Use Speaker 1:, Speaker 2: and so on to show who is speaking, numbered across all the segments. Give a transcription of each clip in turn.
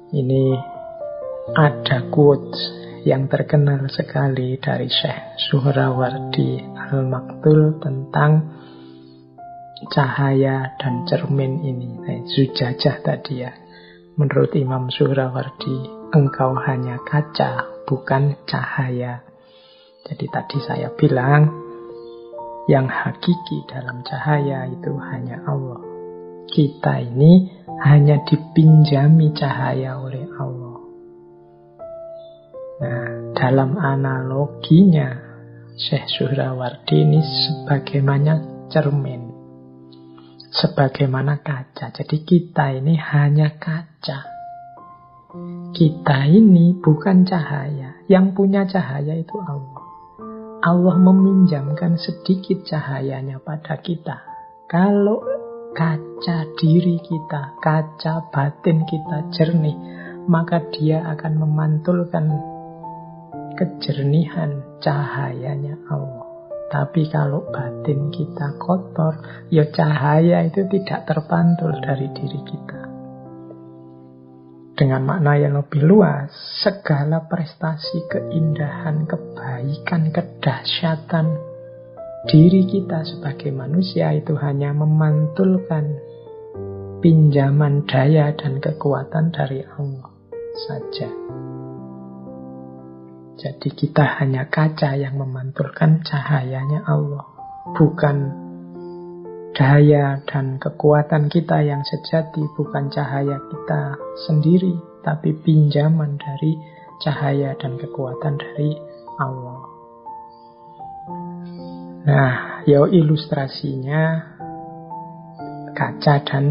Speaker 1: Ini ada quotes yang terkenal sekali dari Syekh Suhrawardi Al-Maktul tentang cahaya dan cermin ini. Zujajah tadi ya. Menurut Imam Suhrawardi, engkau hanya kaca, bukan cahaya. Jadi tadi saya bilang, yang hakiki dalam cahaya itu hanya Allah. Kita ini hanya dipinjami cahaya oleh Allah. Nah, dalam analoginya, Syekh Suhrawardi ini sebagaimana cermin, sebagaimana kaca. Jadi kita ini hanya kaca. Kita ini bukan cahaya. Yang punya cahaya itu Allah. Allah meminjamkan sedikit cahayanya pada kita. Kalau kaca diri kita, kaca batin kita jernih, maka dia akan memantulkan kejernihan cahayanya Allah. Tapi kalau batin kita kotor, ya cahaya itu tidak terpantul dari diri kita. Dengan makna yang lebih luas, segala prestasi, keindahan, kebaikan, kedahsyatan diri kita sebagai manusia itu hanya memantulkan pinjaman daya dan kekuatan dari Allah saja. Jadi kita hanya kaca yang memantulkan cahayanya Allah. Bukan daya dan kekuatan kita yang sejati, bukan cahaya kita sendiri, tapi pinjaman dari cahaya dan kekuatan dari Allah. Nah, ilustrasinya kaca dan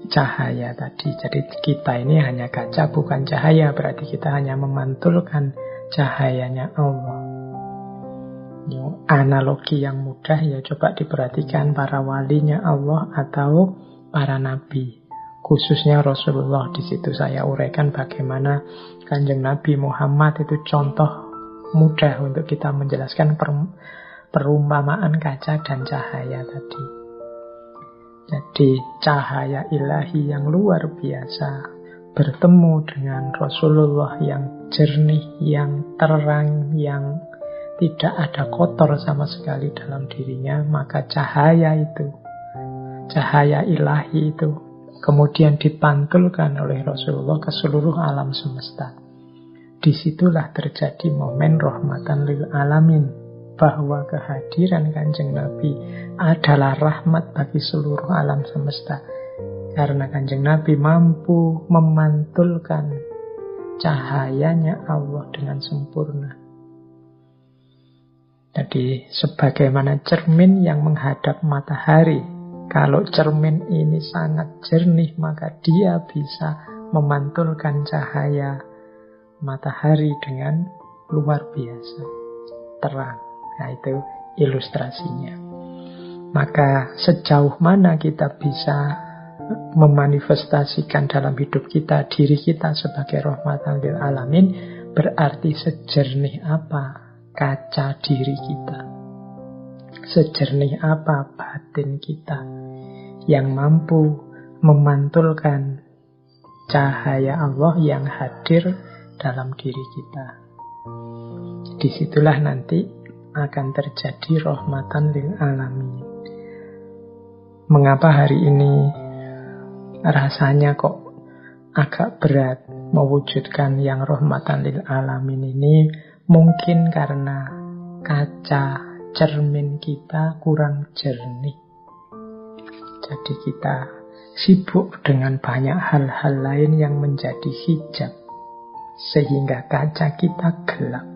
Speaker 1: cahaya tadi. Jadi kita ini hanya kaca, bukan cahaya. Berarti kita hanya memantulkan cahayanya Allah. Analogi yang mudah ya coba diperhatikan para walinya Allah atau para nabi, khususnya Rasulullah. Di situ saya uraikan bagaimana Kanjeng Nabi Muhammad itu contoh mudah untuk kita menjelaskan perumpamaan kaca dan cahaya tadi. Jadi cahaya ilahi yang luar biasa bertemu dengan Rasulullah yang jernih, yang terang, yang tidak ada kotor sama sekali dalam dirinya, maka cahaya itu, cahaya ilahi itu kemudian dipantulkan oleh Rasulullah ke seluruh alam semesta. Disitulah terjadi momen rahmatan lil alamin, bahwa kehadiran Kanjeng Nabi adalah rahmat bagi seluruh alam semesta. Karena Kanjeng Nabi mampu memantulkan cahayanya Allah dengan sempurna. Jadi sebagaimana cermin yang menghadap matahari, kalau cermin ini sangat jernih, maka dia bisa memantulkan cahaya matahari dengan luar biasa terang. Nah, itu ilustrasinya. Maka sejauh mana kita bisa memanifestasikan dalam hidup kita diri kita sebagai rahmatan lil alamin, berarti sejernih apa kaca diri kita, sejernih apa batin kita yang mampu memantulkan cahaya Allah yang hadir dalam diri kita. Disitulah nanti akan terjadi rahmatan lil alamin. Mengapa hari ini rasanya kok agak berat mewujudkan yang rahmatan lil alamin ini? Mungkin karena kaca cermin kita kurang jernih. Jadi kita sibuk dengan banyak hal-hal lain yang menjadi hijab, sehingga kaca kita gelap.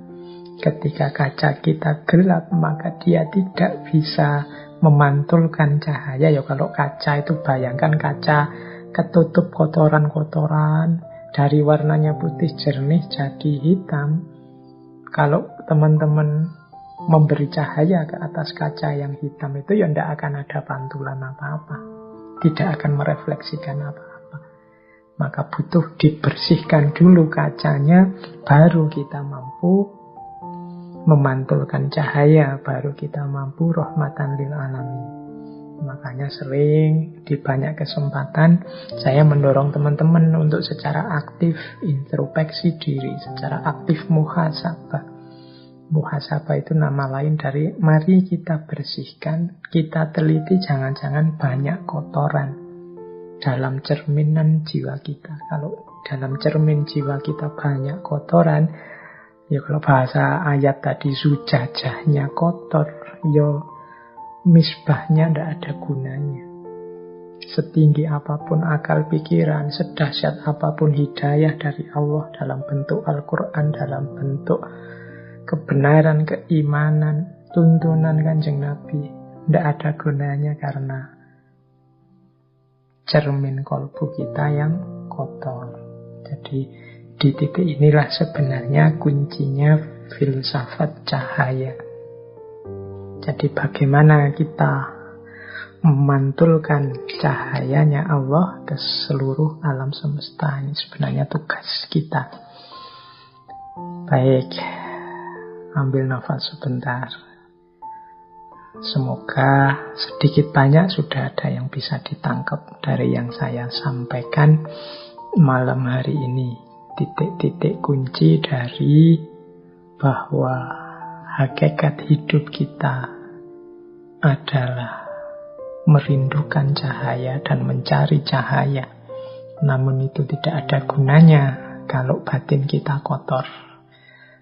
Speaker 1: Ketika kaca kita gelap, maka dia tidak bisa memantulkan cahaya. Ya kalau kaca itu, bayangkan kaca ketutup kotoran-kotoran, dari warnanya putih jernih jadi hitam. Kalau teman-teman memberi cahaya ke atas kaca yang hitam itu, ya tidak akan ada pantulan apa-apa, tidak akan merefleksikan apa-apa. Maka butuh dibersihkan dulu kacanya, baru kita mampu memantulkan cahaya, baru kita mampu rahmatan lil alamin. Makanya sering di banyak kesempatan saya mendorong teman-teman untuk secara aktif introspeksi diri, secara aktif muhasabah. Muhasabah itu nama lain dari mari kita bersihkan, kita teliti jangan-jangan banyak kotoran dalam cerminan jiwa kita. Kalau dalam cermin jiwa kita banyak kotoran, ya kalau bahasa ayat tadi sujajahnya kotor, ya misbahnya tidak ada gunanya. Setinggi apapun akal pikiran, sedahsyat apapun hidayah dari Allah dalam bentuk Al-Quran, dalam bentuk kebenaran, keimanan, tuntunan Kanjeng Nabi, tidak ada gunanya karena cermin kolbu kita yang kotor. Jadi di titik inilah sebenarnya kuncinya filsafat cahaya. Jadi bagaimana kita memantulkan cahayanya Allah ke seluruh alam semesta. Ini sebenarnya tugas kita. Baik, ambil nafas sebentar. Semoga sedikit banyak sudah ada yang bisa ditangkap dari yang saya sampaikan malam hari ini. Titik-titik kunci dari bahwa hakikat hidup kita adalah merindukan cahaya dan mencari cahaya. Namun itu tidak ada gunanya kalau batin kita kotor.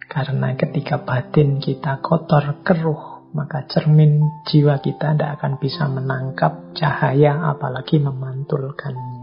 Speaker 1: Karena ketika batin kita kotor, keruh, maka cermin jiwa kita tidak akan bisa menangkap cahaya apalagi memantulkannya.